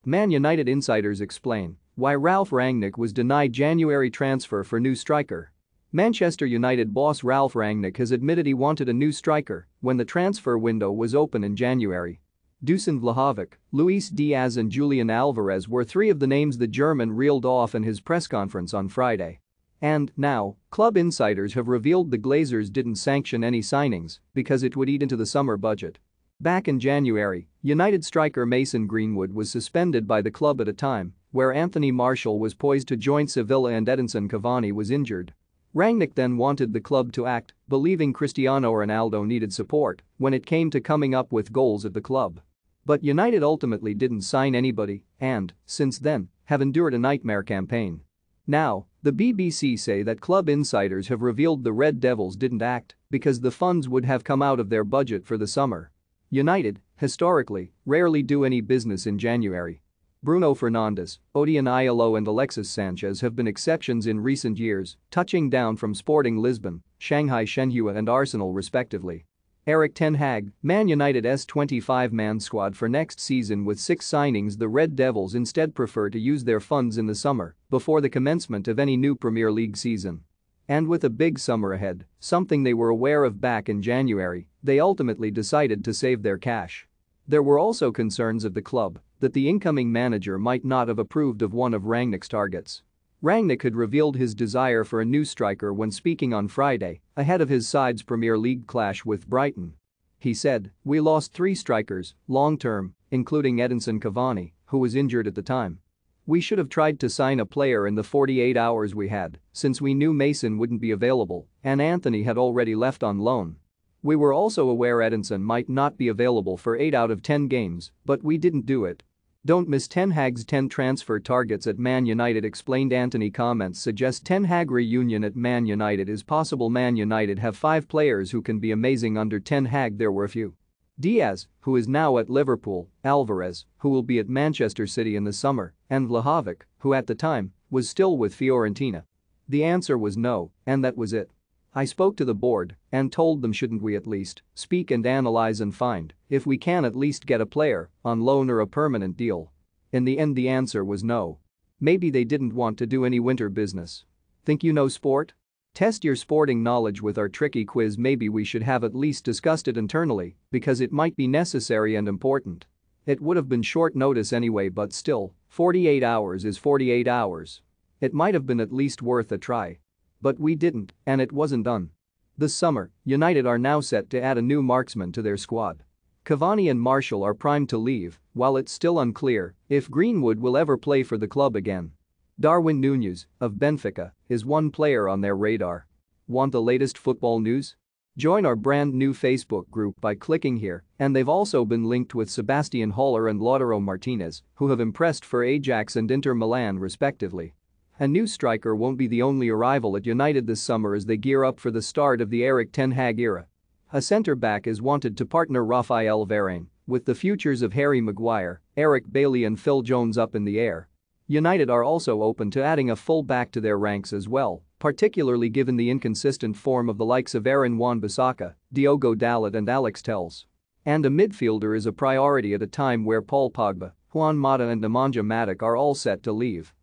Man United insiders explain why Ralf Rangnick was denied January transfer for new striker. Manchester United boss Ralf Rangnick has admitted he wanted a new striker when the transfer window was open in January. Dusan Vlahovic, Luis Diaz and Julian Alvarez were three of the names the German reeled off in his press conference on Friday. And now, club insiders have revealed the Glazers didn't sanction any signings because it would eat into the summer budget. Back in January, United striker Mason Greenwood was suspended by the club at a time where Anthony Martial was poised to join Sevilla and Edinson Cavani was injured. Rangnick then wanted the club to act, believing Cristiano Ronaldo needed support when it came to coming up with goals at the club. But United ultimately didn't sign anybody and, since then, have endured a nightmare campaign. Now, the BBC say that club insiders have revealed the Red Devils didn't act because the funds would have come out of their budget for the summer. United, historically, rarely do any business in January. Bruno Fernandes, Odion Ayalo and Alexis Sanchez have been exceptions in recent years, touching down from Sporting Lisbon, Shanghai Shenhua and Arsenal respectively. Erik ten Hag, Man United's 25-man squad for next season with 6 signings. The Red Devils instead prefer to use their funds in the summer before the commencement of any new Premier League season. And with a big summer ahead, something they were aware of back in January, they ultimately decided to save their cash. There were also concerns of the club that the incoming manager might not have approved of one of Rangnick's targets. Rangnick had revealed his desire for a new striker when speaking on Friday ahead of his side's Premier League clash with Brighton. He said, "We lost 3 strikers, long-term, including Edinson Cavani, who was injured at the time. We should have tried to sign a player in the 48 hours we had, since we knew Mason wouldn't be available and Anthony had already left on loan. We were also aware Edinson might not be available for 8 out of 10 games, but we didn't do it. Don't miss Ten Hag's 10 transfer targets at Man United," explained Anthony. Comments suggest Ten Hag reunion at Man United is possible. Man United have 5 players who can be amazing under Ten Hag. There were a few. Diaz, who is now at Liverpool, Alvarez, who will be at Manchester City in the summer, and Vlahovic, who at the time was still with Fiorentina. The answer was no, and that was it. I spoke to the board and told them, shouldn't we at least speak and analyze and find if we can at least get a player on loan or a permanent deal? In the end the answer was no. Maybe they didn't want to do any winter business. Think you know sport? Test your sporting knowledge with our tricky quiz. Maybe we should have at least discussed it internally because it might be necessary and important. It would have been short notice anyway, but still, 48 hours is 48 hours. It might have been at least worth a try. But we didn't, and it wasn't done. This summer, United are now set to add a new marksman to their squad. Cavani and Martial are primed to leave, while it's still unclear if Greenwood will ever play for the club again. Darwin Núñez, of Benfica, is one player on their radar. Want the latest football news? Join our brand new Facebook group by clicking here, and they've also been linked with Sebastian Haller and Lautaro Martinez, who have impressed for Ajax and Inter Milan respectively. A new striker won't be the only arrival at United this summer as they gear up for the start of the Erik ten Hag era. A centre-back is wanted to partner Raphael Varane, with the futures of Harry Maguire, Eric Bailly and Phil Jones up in the air. United are also open to adding a full-back to their ranks as well, particularly given the inconsistent form of the likes of Aaron Wan-Bissaka, Diogo Dalot and Alex Telles. And a midfielder is a priority at a time where Paul Pogba, Juan Mata and Nemanja Matic are all set to leave.